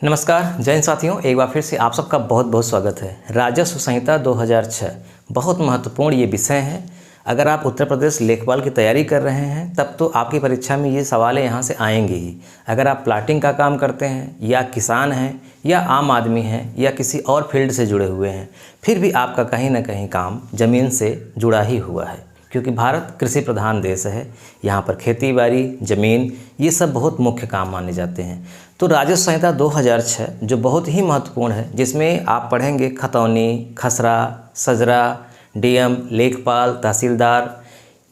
नमस्कार जैन साथियों, एक बार फिर से आप सबका बहुत बहुत स्वागत है। राजस्व संहिता 2006 बहुत महत्वपूर्ण ये विषय है। अगर आप उत्तर प्रदेश लेखपाल की तैयारी कर रहे हैं तब तो आपकी परीक्षा में ये सवालें यहाँ से आएंगे ही। अगर आप प्लाटिंग का काम करते हैं या किसान हैं या आम आदमी हैं या किसी और फील्ड से जुड़े हुए हैं, फिर भी आपका कहीं ना कहीं काम ज़मीन से जुड़ा ही हुआ है, क्योंकि भारत कृषि प्रधान देश है। यहाँ पर खेती बाड़ी, ज़मीन, ये सब बहुत मुख्य काम माने जाते हैं। तो राजस्व संहिता 2006 जो बहुत ही महत्वपूर्ण है, जिसमें आप पढ़ेंगे खतौनी, खसरा, सजरा, डीएम, लेखपाल, तहसीलदार,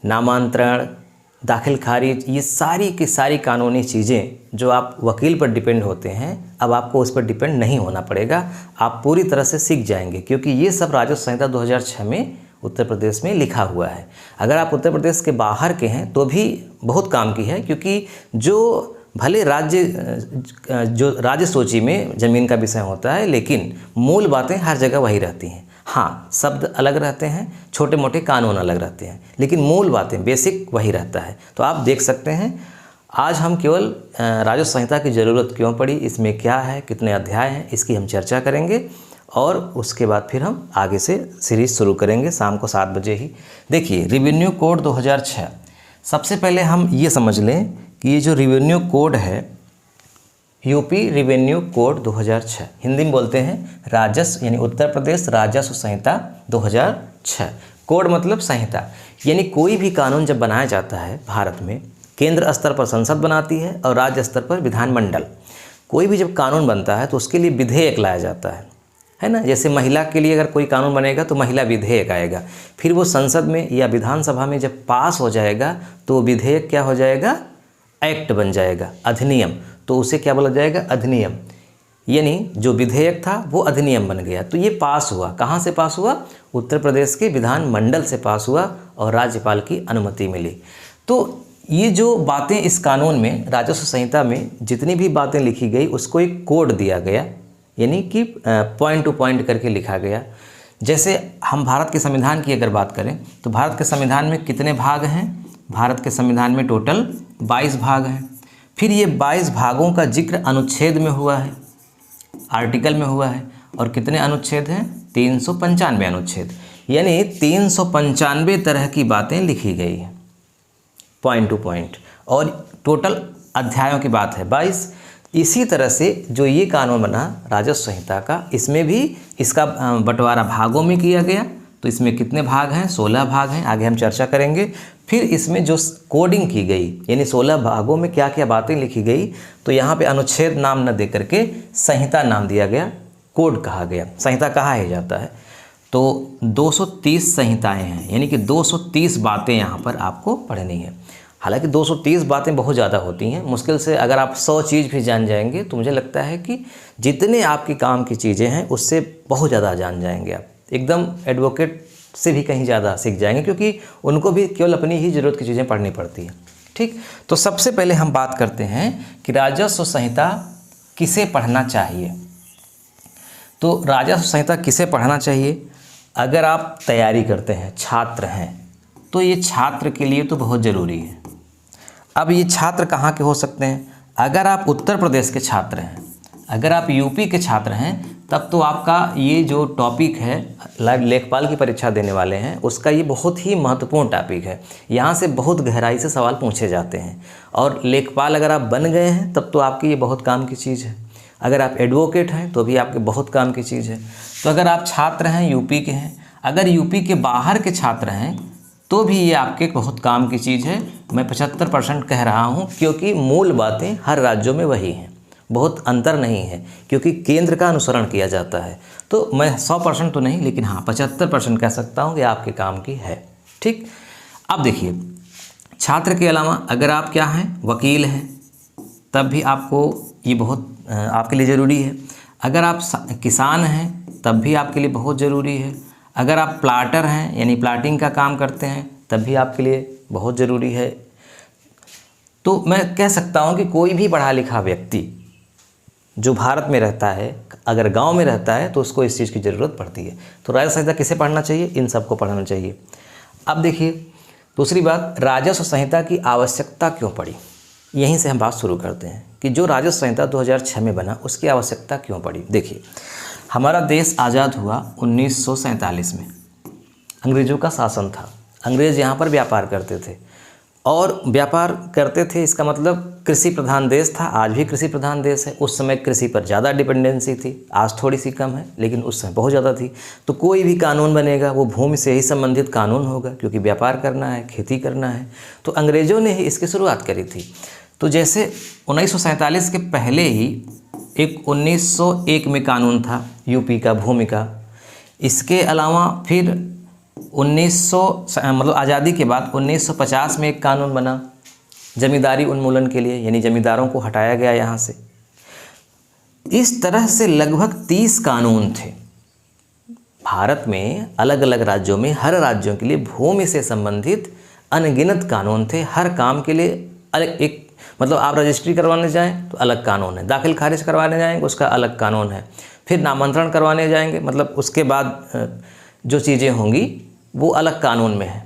नामांतरण, दाखिल खारिज, ये सारी की सारी कानूनी चीज़ें जो आप वकील पर डिपेंड होते हैं, अब आपको उस पर डिपेंड नहीं होना पड़ेगा। आप पूरी तरह से सीख जाएंगे, क्योंकि ये सब राजस्व संहिता 2006 में उत्तर प्रदेश में लिखा हुआ है। अगर आप उत्तर प्रदेश के बाहर के हैं तो भी बहुत काम की है, क्योंकि जो भले राज्य सूची में ज़मीन का विषय होता है, लेकिन मूल बातें हर जगह वही रहती हैं। हाँ, शब्द अलग रहते हैं, छोटे मोटे कानून अलग रहते हैं, लेकिन मूल बातें बेसिक वही रहता है। तो आप देख सकते हैं आज हम केवल राजस्व संहिता की ज़रूरत क्यों पड़ी, इसमें क्या है, कितने अध्याय हैं, इसकी हम चर्चा करेंगे और उसके बाद फिर हम आगे से सीरीज़ शुरू करेंगे शाम को 7 बजे ही। देखिए, रेवेन्यू कोड 2006, सबसे पहले हम ये समझ लें कि ये जो रेवेन्यू कोड है, यूपी रेवेन्यू कोड 2006, हिंदी में बोलते हैं राजस्व, यानी उत्तर प्रदेश राजस्व संहिता 2006। कोड मतलब संहिता, यानी कोई भी कानून जब बनाया जाता है भारत में, केंद्र स्तर पर संसद बनाती है और राज्य स्तर पर विधानमंडल। कोई भी जब कानून बनता है तो उसके लिए विधेयक लाया जाता है ना। जैसे महिला के लिए अगर कोई कानून बनेगा तो महिला विधेयक आएगा, फिर वो संसद में या विधानसभा में जब पास हो जाएगा तो वो विधेयक क्या हो जाएगा, एक्ट बन जाएगा, अधिनियम। तो उसे क्या बोला जाएगा, अधिनियम। यानी जो विधेयक था वो अधिनियम बन गया। तो ये पास हुआ, कहाँ से पास हुआ, उत्तर प्रदेश के विधानमंडल से पास हुआ और राज्यपाल की अनुमति मिली। तो ये जो बातें इस कानून में, राजस्व संहिता में जितनी भी बातें लिखी गई, उसको एक कोड दिया गया, यानी कि पॉइंट टू पॉइंट करके लिखा गया। जैसे हम भारत के संविधान की अगर बात करें तो भारत के संविधान में कितने भाग हैं, भारत के संविधान में टोटल 22 भाग हैं। फिर ये 22 भागों का जिक्र अनुच्छेद में हुआ है, आर्टिकल में हुआ है। और कितने अनुच्छेद हैं, 395 अनुच्छेद, यानी 395 तरह की बातें लिखी गई हैं पॉइंट टू पॉइंट। और टोटल अध्यायों की बात है 22। इसी तरह से जो ये कानून बना राजस्व संहिता का, इसमें भी इसका बंटवारा भागों में किया गया। तो इसमें कितने भाग हैं, 16 भाग हैं, आगे हम चर्चा करेंगे। फिर इसमें जो कोडिंग की गई, यानी 16 भागों में क्या क्या बातें लिखी गई, तो यहाँ पे अनुच्छेद नाम न दे करके संहिता नाम दिया गया, कोड कहा गया। संहिता कहा ही जाता है। तो 230 संहिताएँ हैं, यानी कि 230 बातें यहाँ पर आपको पढ़नी है। हालांकि 230 बातें बहुत ज़्यादा होती हैं, मुश्किल से अगर आप 100 चीज़ भी जान जाएंगे तो मुझे लगता है कि जितने आपकी काम की चीज़ें हैं उससे बहुत ज़्यादा जान जाएंगे आप, एकदम एडवोकेट से भी कहीं ज़्यादा सीख जाएंगे, क्योंकि उनको भी केवल अपनी ही ज़रूरत की चीज़ें पढ़नी पड़ती हैं। ठीक, तो सबसे पहले हम बात करते हैं कि राजस्व संहिता किसे पढ़ना चाहिए। तो राजस्व संहिता किसे पढ़ना चाहिए, अगर आप तैयारी करते हैं, छात्र हैं, तो ये छात्र के लिए तो बहुत ज़रूरी है। अब ये छात्र कहाँ के हो सकते हैं, अगर आप उत्तर प्रदेश के छात्र हैं, अगर आप यूपी के छात्र हैं, तब तो आपका ये जो टॉपिक है, लेखपाल की परीक्षा देने वाले हैं, उसका ये बहुत ही महत्वपूर्ण टॉपिक है। यहाँ से बहुत गहराई से सवाल पूछे जाते हैं और लेखपाल अगर आप बन गए हैं तब तो आपकी ये बहुत काम की चीज़ है। अगर आप एडवोकेट हैं तो भी आपके बहुत काम की चीज़ है। तो अगर आप छात्र हैं, यूपी के हैं, अगर यूपी के बाहर के छात्र हैं तो भी ये आपके बहुत काम की चीज़ है। मैं 75% कह रहा हूँ, क्योंकि मूल बातें हर राज्यों में वही हैं, बहुत अंतर नहीं है, क्योंकि केंद्र का अनुसरण किया जाता है। तो मैं 100% तो नहीं, लेकिन हाँ 75% कह सकता हूँ कि आपके काम की है। ठीक, अब देखिए, छात्र के अलावा अगर आप क्या हैं, वकील हैं, तब भी आपको ये बहुत आपके लिए ज़रूरी है। अगर आप किसान हैं तब भी आपके लिए बहुत ज़रूरी है। अगर आप प्लाटर हैं, यानी प्लाटिंग का काम करते हैं, तब भी आपके लिए बहुत ज़रूरी है। तो मैं कह सकता हूँ कि कोई भी पढ़ा लिखा व्यक्ति जो भारत में रहता है, अगर गांव में रहता है, तो उसको इस चीज़ की ज़रूरत पड़ती है। तो राजस्व संहिता किसे पढ़ना चाहिए, इन सबको पढ़ना चाहिए। अब देखिए दूसरी बात, राजस्व संहिता की आवश्यकता क्यों पड़ी। यहीं से हम बात शुरू करते हैं कि जो राजस्व संहिता 2006 में बना उसकी आवश्यकता क्यों पड़ी। देखिए, हमारा देश आज़ाद हुआ 1947 में। अंग्रेज़ों का शासन था, अंग्रेज़ यहाँ पर व्यापार करते थे और व्यापार करते थे, इसका मतलब कृषि प्रधान देश था। आज भी कृषि प्रधान देश है। उस समय कृषि पर ज़्यादा डिपेंडेंसी थी, आज थोड़ी सी कम है, लेकिन उस समय बहुत ज़्यादा थी। तो कोई भी कानून बनेगा वो भूमि से ही संबंधित कानून होगा, क्योंकि व्यापार करना है, खेती करना है। तो अंग्रेज़ों ने ही इसकी शुरुआत करी थी। तो जैसे 1947 के पहले ही एक 1901 में कानून था यूपी का भूमि का। इसके अलावा फिर 1900 मतलब आज़ादी के बाद 1950 में एक कानून बना जमींदारी उन्मूलन के लिए, यानी जमींदारों को हटाया गया यहाँ से। इस तरह से लगभग 30 कानून थे भारत में, अलग अलग राज्यों में। हर राज्यों के लिए भूमि से संबंधित अनगिनत कानून थे। हर काम के लिए अलग एक, मतलब आप रजिस्ट्री करवाने जाएं तो अलग कानून है, दाखिल खारिज करवाने जाएंगे उसका अलग कानून है, फिर नामांतरण करवाने जाएंगे, मतलब उसके बाद जो चीज़ें होंगी वो अलग कानून में है।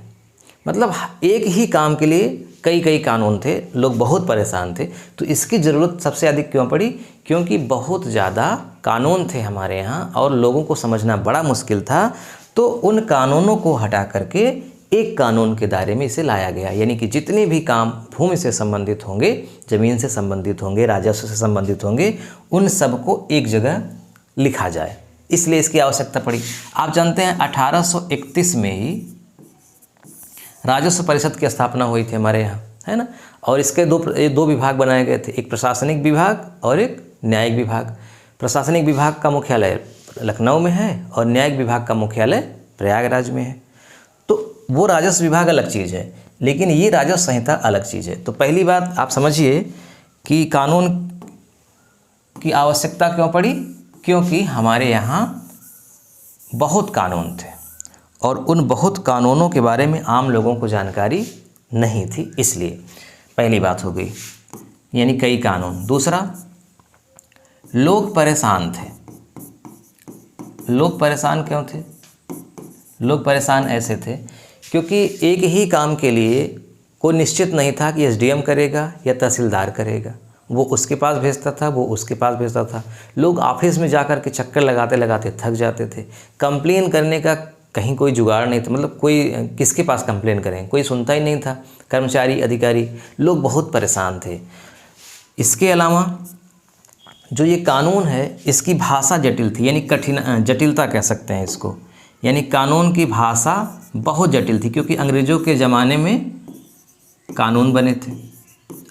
मतलब एक ही काम के लिए कई कई कानून थे, लोग बहुत परेशान थे। तो इसकी ज़रूरत सबसे अधिक क्यों पड़ी? क्योंकि बहुत ज़्यादा कानून थे हमारे यहाँ और लोगों को समझना बड़ा मुश्किल था। तो उन कानूनों को हटा करके एक कानून के दायरे में इसे लाया गया, यानी कि जितने भी काम भूमि से संबंधित होंगे, ज़मीन से संबंधित होंगे, राजस्व से संबंधित होंगे, उन सबको एक जगह लिखा जाए, इसलिए इसकी आवश्यकता पड़ी। आप जानते हैं 1831 में ही राजस्व परिषद की स्थापना हुई थी हमारे यहाँ, है ना। और इसके दो विभाग बनाए गए थे, एक प्रशासनिक विभाग और एक न्यायिक विभाग। प्रशासनिक विभाग का मुख्यालय लखनऊ में है और न्यायिक विभाग का मुख्यालय प्रयागराज में है। तो वो राजस्व विभाग अलग चीज़ है, लेकिन ये राजस्व संहिता अलग चीज़ है। तो पहली बात आप समझिए कि कानून की आवश्यकता क्यों पड़ी? क्योंकि हमारे यहाँ बहुत कानून थे और उन बहुत कानूनों के बारे में आम लोगों को जानकारी नहीं थी, इसलिए पहली बात हो गई, यानी कई कानून। दूसरा, लोग परेशान थे। लोग परेशान क्यों थे? लोग परेशान ऐसे थे क्योंकि एक ही काम के लिए कोई निश्चित नहीं था कि एसडीएम करेगा या तहसीलदार करेगा। वो उसके पास भेजता था, वो उसके पास भेजता था। लोग ऑफिस में जाकर के चक्कर लगाते लगाते थक जाते थे। कंप्लेन करने का कहीं कोई जुगाड़ नहीं था, मतलब कोई किसके पास कंप्लेन करें, कोई सुनता ही नहीं था। कर्मचारी, अधिकारी, लोग बहुत परेशान थे। इसके अलावा जो ये कानून है इसकी भाषा जटिल थी, यानी जटिलता कह सकते हैं इसको, यानी कानून की भाषा बहुत जटिल थी। क्योंकि अंग्रेज़ों के ज़माने में कानून बने थे,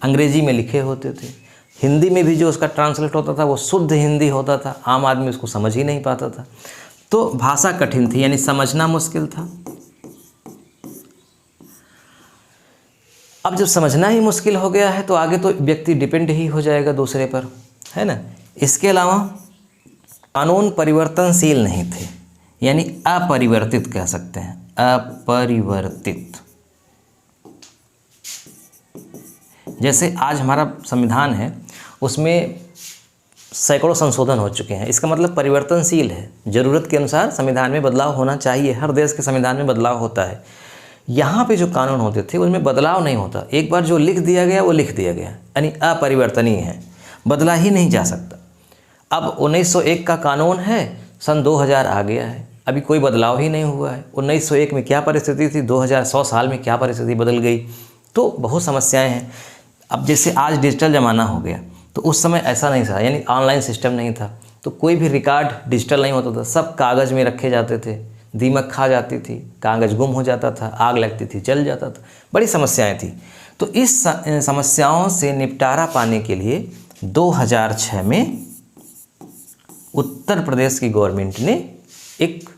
अंग्रेजी में लिखे होते थे। हिंदी में भी जो उसका ट्रांसलेट होता था वो शुद्ध हिंदी होता था, आम आदमी उसको समझ ही नहीं पाता था। तो भाषा कठिन थी, यानी समझना मुश्किल था। अब जब समझना ही मुश्किल हो गया है तो आगे तो व्यक्ति डिपेंड ही हो जाएगा दूसरे पर, है ना। इसके अलावा कानून परिवर्तनशील नहीं थे, यानी अपरिवर्तित कह सकते हैं, अपरिवर्तित। जैसे आज हमारा संविधान है उसमें सैकड़ों संशोधन हो चुके हैं, इसका मतलब परिवर्तनशील है। ज़रूरत के अनुसार संविधान में बदलाव होना चाहिए, हर देश के संविधान में बदलाव होता है। यहाँ पे जो कानून होते थे उनमें बदलाव नहीं होता, एक बार जो लिख दिया गया वो लिख दिया गया, यानी अपरिवर्तनीय है, बदला ही नहीं जा सकता। अब 1901 का कानून है, सन 2000 आ गया है, अभी कोई बदलाव ही नहीं हुआ है। 1901 में क्या परिस्थिति थी, 2100 साल में क्या परिस्थिति बदल गई, तो बहुत समस्याएं हैं। अब जैसे आज डिजिटल ज़माना हो गया, तो उस समय ऐसा नहीं था, यानी ऑनलाइन सिस्टम नहीं था, तो कोई भी रिकॉर्ड डिजिटल नहीं होता था, सब कागज़ में रखे जाते थे। दीमक खा जाती थी, कागज़ गुम हो जाता था, आग लगती थी, जल जाता था, बड़ी समस्याएं थी। तो इस समस्याओं से निपटारा पाने के लिए 2006 में उत्तर प्रदेश की गवर्नमेंट ने एक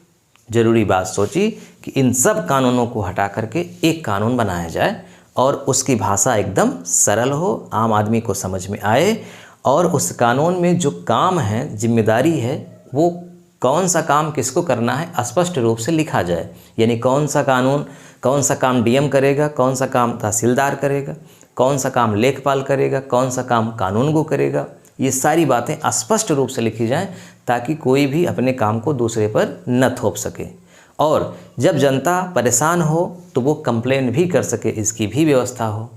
ज़रूरी बात सोची कि इन सब कानूनों को हटा करके एक कानून बनाया जाए और उसकी भाषा एकदम सरल हो, आम आदमी को समझ में आए, और उस कानून में जो काम है, जिम्मेदारी है, वो कौन सा काम किसको करना है स्पष्ट रूप से लिखा जाए। यानी कौन सा काम डीएम करेगा, कौन सा काम तहसीलदार करेगा, कौन सा काम लेखपाल करेगा, कौन सा काम कानूनगो करेगा, ये सारी बातें स्पष्ट रूप से लिखी जाएं ताकि कोई भी अपने काम को दूसरे पर न थोप सके। और जब जनता परेशान हो तो वो कंप्लेन भी कर सके, इसकी भी व्यवस्था हो।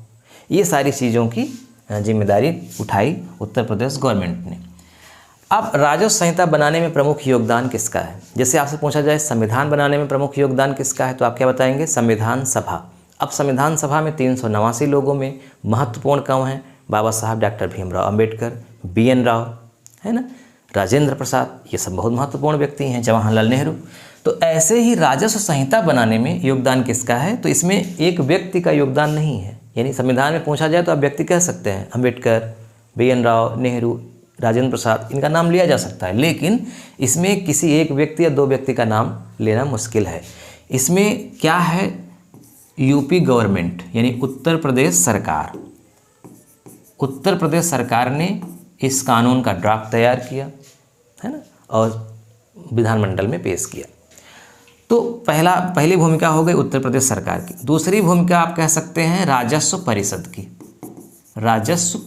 ये सारी चीज़ों की जिम्मेदारी उठाई उत्तर प्रदेश गवर्नमेंट ने। अब राजस्व संहिता बनाने में प्रमुख योगदान किसका है? जैसे आपसे पूछा जाए संविधान बनाने में प्रमुख योगदान किसका है, तो आप क्या बताएंगे? संविधान सभा। अब संविधान सभा में 389 लोगों में महत्वपूर्ण कौन हैं? बाबा साहब डॉक्टर भीमराव अंबेडकर, BN राव, है ना, राजेंद्र प्रसाद, ये सब बहुत महत्वपूर्ण व्यक्ति हैं, जवाहरलाल नेहरू। तो ऐसे ही राजस्व संहिता बनाने में योगदान किसका है? तो इसमें एक व्यक्ति का योगदान नहीं है। यानी संविधान में पूछा जाए तो आप व्यक्ति कह सकते हैं, अंबेडकर, BN राव, नेहरू, राजेंद्र प्रसाद, इनका नाम लिया जा सकता है, लेकिन इसमें किसी एक व्यक्ति या दो व्यक्ति का नाम लेना मुश्किल है। इसमें क्या है? यूपी गवर्नमेंट यानी उत्तर प्रदेश सरकार, उत्तर प्रदेश सरकार ने इस कानून का ड्राफ्ट तैयार किया, है ना, और विधानमंडल में पेश किया। तो पहली भूमिका हो गई उत्तर प्रदेश सरकार की। दूसरी भूमिका आप कह सकते हैं राजस्व परिषद की। राजस्व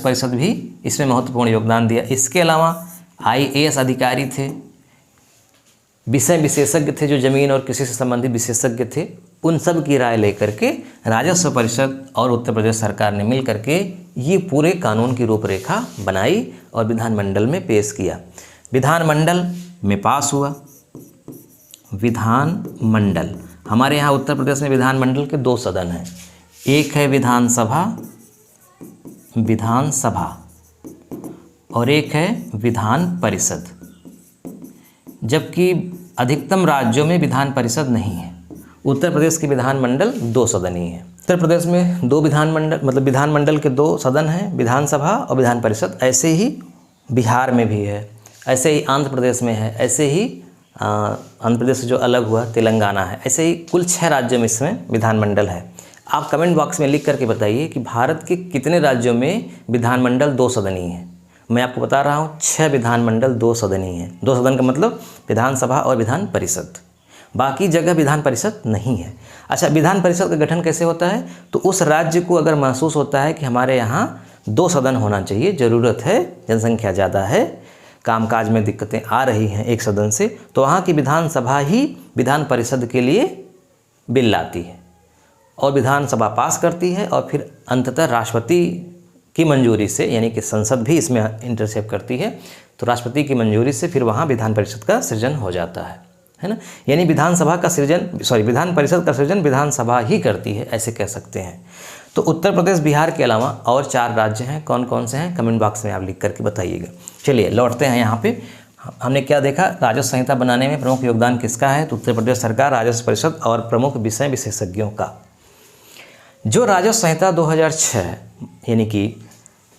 परिषद भी इसमें महत्वपूर्ण योगदान दिया। इसके अलावा IAS अधिकारी थे, विषय विशेषज्ञ थे, जो जमीन और कृषि से संबंधित विशेषज्ञ थे, उन सब की राय लेकर के राजस्व परिषद और उत्तर प्रदेश सरकार ने मिल करके ये पूरे कानून की रूपरेखा बनाई और विधानमंडल में पेश किया। विधानमंडल में पास हुआ। विधानमंडल, हमारे यहाँ उत्तर प्रदेश में विधानमंडल के 2 सदन हैं, एक है विधानसभा और एक है विधान परिषद, जबकि अधिकतम राज्यों में विधान परिषद नहीं है। उत्तर प्रदेश की विधानमंडल 2 सदनीय है। उत्तर प्रदेश में 2 विधानमंडल, मतलब विधानमंडल के 2 सदन हैं, विधानसभा और विधान परिषद। ऐसे ही बिहार में भी है, ऐसे ही आंध्र प्रदेश में है, ऐसे ही आंध्र प्रदेश से जो अलग हुआ तेलंगाना है, ऐसे ही कुल 6 राज्यों में इसमें विधानमंडल है। आप कमेंट बॉक्स में लिख करके बताइए कि भारत के कितने राज्यों में विधानमंडल 2 सदनीय है। मैं आपको बता रहा हूँ 6 विधानमंडल 2 सदनीय है। 2 सदन का मतलब विधानसभा और विधान परिषद, बाकी जगह विधान परिषद नहीं है। अच्छा, विधान परिषद का गठन कैसे होता है? तो उस राज्य को अगर महसूस होता है कि हमारे यहाँ 2 सदन होना चाहिए, ज़रूरत है, जनसंख्या ज़्यादा है, कामकाज में दिक्कतें आ रही हैं एक सदन से, तो वहाँ की विधानसभा ही विधान परिषद के लिए बिल लाती है और विधानसभा पास करती है और फिर अंततः राष्ट्रपति की मंजूरी से, यानी कि संसद भी इसमें इंटरसेप्ट करती है, तो राष्ट्रपति की मंजूरी से फिर वहाँ विधान परिषद का सृजन हो जाता है ना। यानी विधान परिषद का सृजन विधानसभा ही करती है, ऐसे कह सकते हैं। तो उत्तर प्रदेश, बिहार के अलावा और 4 राज्य हैं, कौन कौन से हैं? कमेंट बॉक्स में आप लिख करके बताइएगा। चलिए लौटते हैं यहाँ पे। हमने क्या देखा? राजस्व संहिता बनाने में प्रमुख योगदान किसका है? तो उत्तर प्रदेश सरकार, राजस्व परिषद और प्रमुख विषय विशेषज्ञों का। जो राजस्व संहिता 2006 यानी कि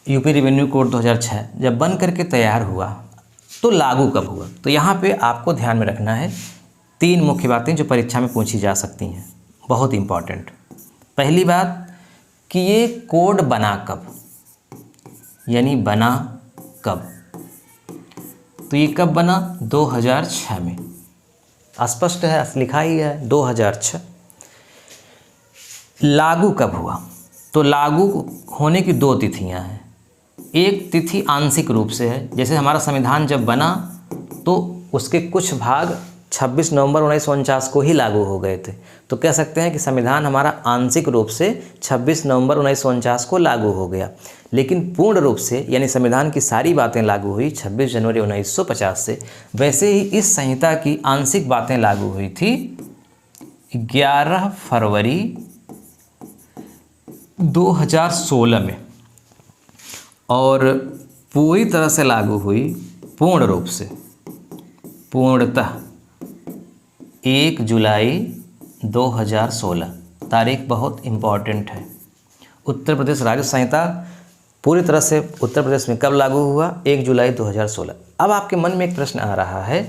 यूपी रेवेन्यू कोड 2006 जब बन करके तैयार हुआ तो लागू कब हुआ? तो यहाँ पे आपको ध्यान में रखना है 3 मुख्य बातें जो परीक्षा में पूछी जा सकती हैं, बहुत इंपॉर्टेंट। पहली बात कि ये कोड बना कब, यानी बना कब? तो ये कब बना? 2006 में, स्पष्ट है, लिखा ही है 2006। लागू कब हुआ? तो लागू होने की 2 तिथियां हैं। एक तिथि आंशिक रूप से है, जैसे हमारा संविधान जब बना तो उसके कुछ भाग 26 नवंबर 1949 को ही लागू हो गए थे, तो कह सकते हैं कि संविधान हमारा आंशिक रूप से 26 नवंबर 1949 को लागू हो गया। लेकिन पूर्ण रूप से यानी संविधान की सारी बातें लागू हुई 26 जनवरी 1950 से। वैसे ही इस संहिता की आंशिक बातें लागू हुई थी 11 फरवरी 2016 में, और पूरी तरह से लागू हुई पूर्ण रूप से, पूर्णतः 1 जुलाई 2016। तारीख बहुत इम्पॉर्टेंट है। उत्तर प्रदेश राजस्व संहिता पूरी तरह से उत्तर प्रदेश में कब लागू हुआ? 1 जुलाई 2016। अब आपके मन में एक प्रश्न आ रहा है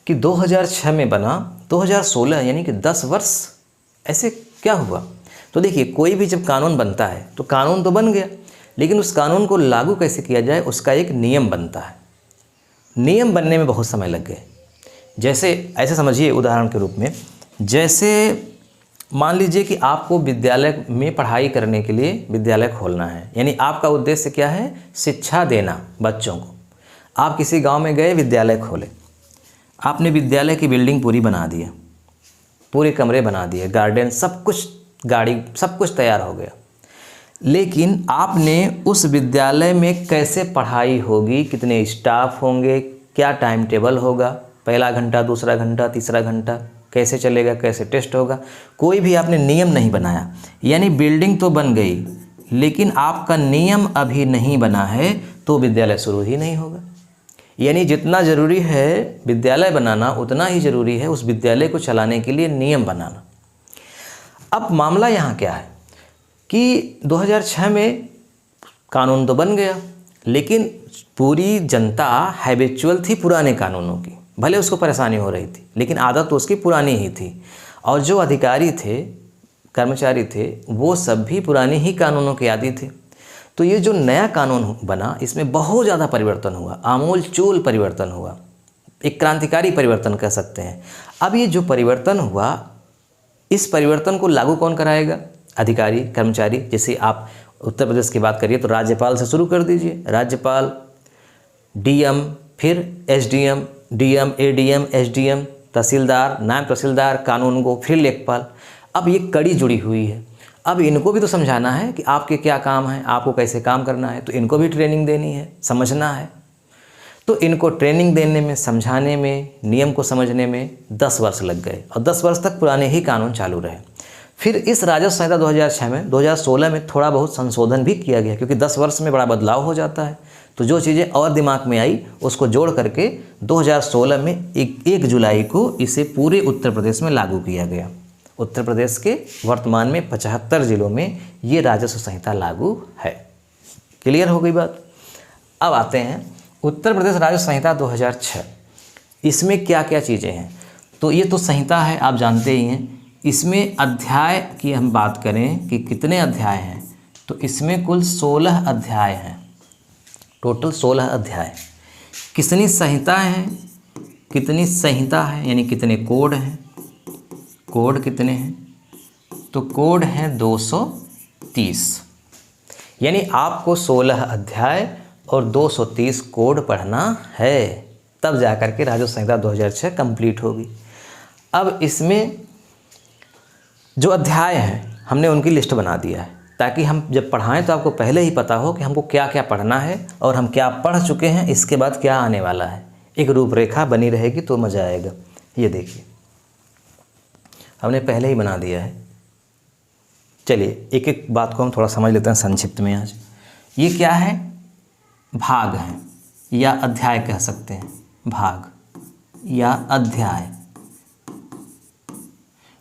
कि 2006 में बना, 2016 यानी कि 10 वर्ष, ऐसे क्या हुआ? तो देखिए, कोई भी जब कानून बनता है तो कानून तो बन गया, लेकिन उस कानून को लागू कैसे किया जाए उसका एक नियम बनता है। नियम बनने में बहुत समय लग गए। जैसे ऐसे समझिए, उदाहरण के रूप में, जैसे मान लीजिए कि आपको विद्यालय में पढ़ाई करने के लिए विद्यालय खोलना है, यानी आपका उद्देश्य क्या है? शिक्षा देना बच्चों को। आप किसी गांव में गए, विद्यालय खोले, आपने विद्यालय की बिल्डिंग पूरी बना दिया, पूरे कमरे बना दिए, गार्डन, सब कुछ, गाड़ी, सब कुछ तैयार हो गया। लेकिन आपने उस विद्यालय में कैसे पढ़ाई होगी, कितने स्टाफ होंगे, क्या टाइम टेबल होगा, पहला घंटा, दूसरा घंटा, तीसरा घंटा कैसे चलेगा, कैसे टेस्ट होगा, कोई भी आपने नियम नहीं बनाया। यानी बिल्डिंग तो बन गई लेकिन आपका नियम अभी नहीं बना है, तो विद्यालय शुरू ही नहीं होगा। यानी जितना ज़रूरी है विद्यालय बनाना, उतना ही ज़रूरी है उस विद्यालय को चलाने के लिए नियम बनाना। अब मामला यहाँ क्या है कि 2006 में कानून तो बन गया, लेकिन पूरी जनता हैबिचुअल थी पुराने कानूनों की। भले उसको परेशानी हो रही थी लेकिन आदत तो उसकी पुरानी ही थी, और जो अधिकारी थे, कर्मचारी थे, वो सब भी पुराने ही कानूनों के आदी थे। तो ये जो नया कानून बना, इसमें बहुत ज़्यादा परिवर्तन हुआ, आमूल चूल परिवर्तन हुआ, एक क्रांतिकारी परिवर्तन कह सकते हैं। अब ये जो परिवर्तन हुआ, इस परिवर्तन को लागू कौन कराएगा? अधिकारी, कर्मचारी। जैसे आप उत्तर प्रदेश की बात करिए तो राज्यपाल से शुरू कर दीजिए, राज्यपाल, डीएम, फिर एसडीएम, डीएम, एडीएम, एसडीएम, तहसीलदार, नायब तहसीलदार, कानूनगो, फिर लेखपाल। अब ये कड़ी जुड़ी हुई है। अब इनको भी तो समझाना है कि आपके क्या काम है, आपको कैसे काम करना है, तो इनको भी ट्रेनिंग देनी है, समझना है। तो इनको ट्रेनिंग देने में, समझाने में, नियम को समझने में 10 वर्ष लग गए, और 10 वर्ष तक पुराने ही कानून चालू रहे। फिर इस राजस्व संहिता 2006 में 2016 में थोड़ा बहुत संशोधन भी किया गया, क्योंकि 10 वर्ष में बड़ा बदलाव हो जाता है। तो जो चीज़ें और दिमाग में आई उसको जोड़ करके 2016 में 1 जुलाई को इसे पूरे उत्तर प्रदेश में लागू किया गया। उत्तर प्रदेश के वर्तमान में 75 जिलों में ये राजस्व संहिता लागू है। क्लियर हो गई बात? अब आते हैं उत्तर प्रदेश राजस्व संहिता 2006। इसमें क्या क्या चीज़ें हैं? तो ये तो संहिता है, आप जानते ही हैं। इसमें अध्याय की हम बात करें कि कितने अध्याय हैं, तो इसमें कुल 16 अध्याय हैं, टोटल 16 अध्याय। कितनी संहिताएं हैं, कितनी संहिता है यानी कितने कोड हैं, कोड कितने हैं? तो कोड हैं 230। यानी आपको 16 अध्याय और 230 कोड पढ़ना है, तब जाकर के राजस्व संहिता 2006 कंप्लीट होगी। अब इसमें जो अध्याय हैं हमने उनकी लिस्ट बना दिया है, ताकि हम जब पढ़ाएं तो आपको पहले ही पता हो कि हमको क्या क्या पढ़ना है और हम क्या पढ़ चुके हैं, इसके बाद क्या आने वाला है। एक रूपरेखा बनी रहेगी तो मज़ा आएगा। ये देखिए हमने पहले ही बना दिया है। चलिए एक एक बात को हम थोड़ा समझ लेते हैं संक्षिप्त में आज। ये क्या है? भाग हैं या अध्याय कह सकते हैं, भाग या अध्याय।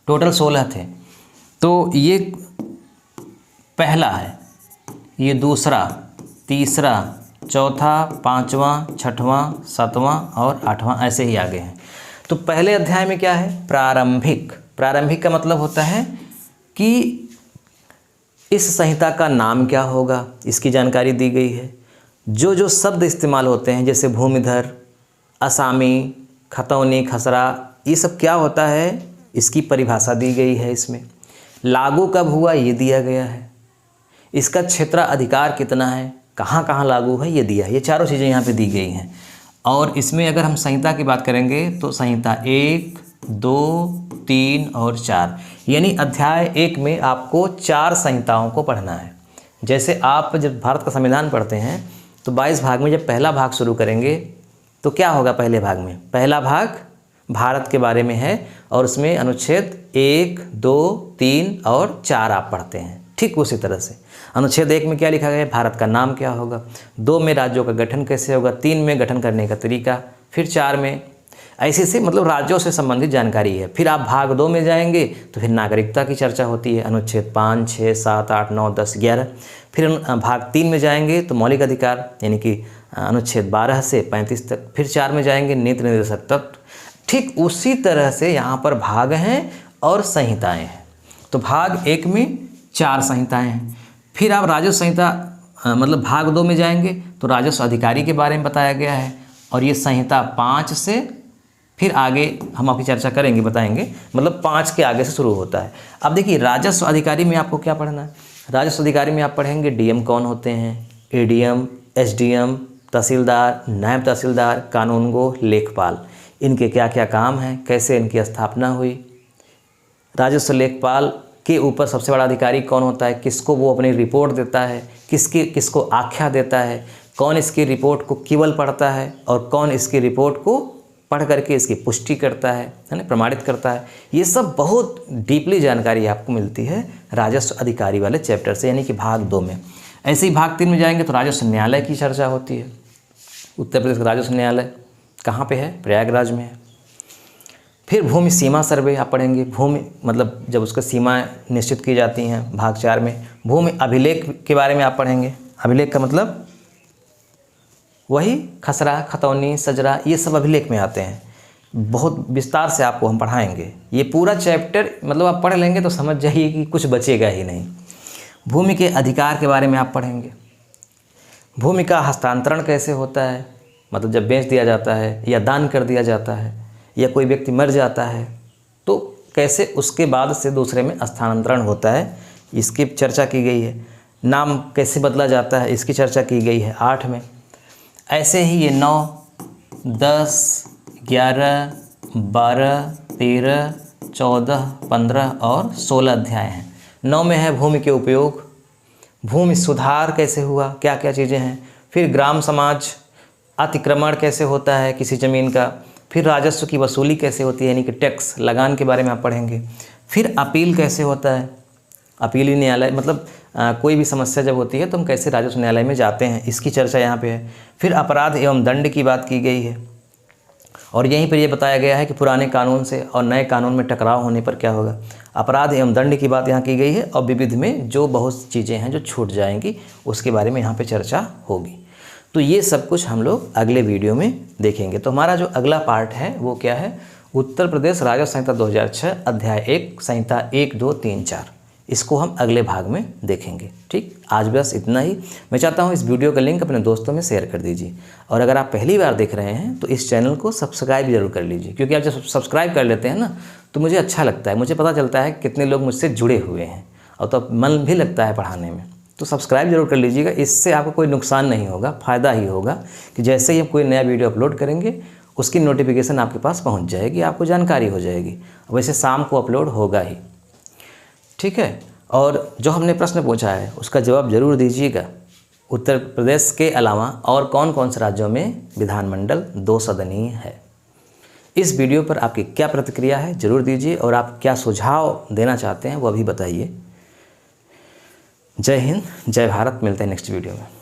टोटल 16 थे। तो ये पहला है, ये दूसरा, तीसरा, चौथा, पांचवा, छठवां, सातवां और आठवां, ऐसे ही आगे हैं। तो पहले अध्याय में क्या है? प्रारंभिक। प्रारंभिक का मतलब होता है कि इस संहिता का नाम क्या होगा, इसकी जानकारी दी गई है। जो जो शब्द इस्तेमाल होते हैं जैसे भूमिधर, असामी, खतौनी, खसरा, ये सब क्या होता है, इसकी परिभाषा दी गई है। इसमें लागू कब हुआ ये दिया गया है। इसका क्षेत्राधिकार कितना है, कहाँ कहाँ लागू है ये दिया है। ये चारों चीज़ें यहाँ पे दी गई हैं। और इसमें अगर हम संहिता की बात करेंगे तो संहिता 1, 2, 3 और 4, यानी अध्याय 1 में आपको 4 संहिताओं को पढ़ना है। जैसे आप जब भारत का संविधान पढ़ते हैं तो 22 भाग में जब पहला भाग शुरू करेंगे तो क्या होगा? पहले भाग में पहला भाग भारत के बारे में है और उसमें अनुच्छेद 1, 2, 3 और 4 आप पढ़ते हैं। ठीक उसी तरह से अनुच्छेद 1 में क्या लिखा गया है? भारत का नाम क्या होगा, 2 में राज्यों का गठन कैसे होगा, 3 में गठन करने का तरीका, फिर 4 में ऐसे से मतलब राज्यों से संबंधित जानकारी है। फिर आप भाग 2 में जाएंगे तो फिर नागरिकता की चर्चा होती है, अनुच्छेद 5, 6, 7, 8, 9, 10, 11। फिर भाग 3 में जाएंगे तो मौलिक अधिकार यानी कि अनुच्छेद 12 से 35 तक। फिर 4 में जाएंगे नीति निर्देशक तत्व। ठीक उसी तरह से यहाँ पर भाग हैं और संहिताएं हैं। तो भाग 1 में 4 संहिताएं हैं। फिर आप राजस्व संहिता मतलब भाग 2 में जाएंगे तो राजस्व अधिकारी के बारे में बताया गया है, और ये संहिता 5 से फिर आगे हम आपकी चर्चा करेंगे, बताएंगे, मतलब 5 के आगे से शुरू होता है। अब देखिए राजस्व अधिकारी में आपको क्या पढ़ना है? राजस्व अधिकारी में आप पढ़ेंगे डीएम कौन होते हैं, एडीएम, एसडीएम, तहसीलदार, नायब तहसीलदार, कानूनगो, लेखपाल, इनके क्या क्या काम हैं, कैसे इनकी स्थापना हुई। राजस्व लेखपाल के ऊपर सबसे बड़ा अधिकारी कौन होता है, किसको वो अपनी रिपोर्ट देता है, किसको आख्या देता है, कौन इसकी रिपोर्ट को केवल पढ़ता है और कौन इसकी रिपोर्ट को पढ़ करके इसकी पुष्टि करता है ना, प्रमाणित करता है। ये सब बहुत डीपली जानकारी आपको मिलती है राजस्व अधिकारी वाले चैप्टर से, यानी कि भाग 2 में। ऐसे ही भाग 3 में जाएंगे तो राजस्व न्यायालय की चर्चा होती है। उत्तर प्रदेश का राजस्व न्यायालय कहाँ पे है? प्रयागराज में है। फिर भूमि सीमा सर्वे आप पढ़ेंगे। भूमि मतलब जब उसका सीमाएं निश्चित की जाती हैं। भाग 4 में भूमि अभिलेख के बारे में आप पढ़ेंगे। अभिलेख का मतलब वही खसरा, खतौनी, सजरा, ये सब अभिलेख में आते हैं। बहुत विस्तार से आपको हम पढ़ाएंगे। ये पूरा चैप्टर मतलब आप पढ़ लेंगे तो समझ जाइए कि कुछ बचेगा ही नहीं। भूमि के अधिकार के बारे में आप पढ़ेंगे। भूमि का हस्तांतरण कैसे होता है, मतलब जब बेच दिया जाता है या दान कर दिया जाता है या कोई व्यक्ति मर जाता है तो कैसे उसके बाद से दूसरे में स्थानांतरण होता है, इसकी चर्चा की गई है। नाम कैसे बदला जाता है, इसकी चर्चा की गई है 8 में। ऐसे ही ये 9, 10, 11, 12, 13, 14, 15 और 16 अध्याय हैं। 9 में है भूमि के उपयोग, भूमि सुधार कैसे हुआ, क्या क्या चीज़ें हैं। फिर ग्राम समाज, अतिक्रमण कैसे होता है किसी ज़मीन का। फिर राजस्व की वसूली कैसे होती है, यानी कि टैक्स लगान के बारे में आप पढ़ेंगे। फिर अपील कैसे होता है, अपीली न्यायालय मतलब कोई भी समस्या जब होती है तो हम कैसे राजस्व न्यायालय में जाते हैं, इसकी चर्चा यहाँ पे है। फिर अपराध एवं दंड की बात की गई है और यहीं पर यह बताया गया है कि पुराने कानून से और नए कानून में टकराव होने पर क्या होगा। अपराध एवं दंड की बात यहाँ की गई है और विविध में जो बहुत चीज़ें हैं जो छूट जाएंगी उसके बारे में यहाँ पे चर्चा होगी। तो ये सब कुछ हम लोग अगले वीडियो में देखेंगे। तो हमारा जो अगला पार्ट है वो क्या है, उत्तर प्रदेश राजस्व संहिता 2006 अध्याय 1 संहिता 1, 2, 3, 4, इसको हम अगले भाग में देखेंगे। ठीक, आज बस इतना ही। मैं चाहता हूँ इस वीडियो का लिंक अपने दोस्तों में शेयर कर दीजिए और अगर आप पहली बार देख रहे हैं तो इस चैनल को सब्सक्राइब जरूर कर लीजिए, क्योंकि आप जब सब्सक्राइब कर लेते हैं ना तो मुझे अच्छा लगता है, मुझे पता चलता है कितने लोग मुझसे जुड़े हुए हैं और तो मन भी लगता है पढ़ाने में। तो सब्सक्राइब जरूर कर लीजिएगा, इससे आपको कोई नुकसान नहीं होगा, फ़ायदा ही होगा कि जैसे ही हम कोई नया वीडियो अपलोड करेंगे उसकी नोटिफिकेशन आपके पास पहुंच जाएगी, आपको जानकारी हो जाएगी। वैसे शाम को अपलोड होगा ही, ठीक है। और जो हमने प्रश्न पूछा है उसका जवाब जरूर दीजिएगा। उत्तर प्रदेश के अलावा और कौन कौन से राज्यों में विधानमंडल 2 सदनीय है। इस वीडियो पर आपकी क्या प्रतिक्रिया है ज़रूर दीजिए और आप क्या सुझाव देना चाहते हैं वो भी बताइए। जय हिंद, जय भारत। मिलते हैं नेक्स्ट वीडियो में।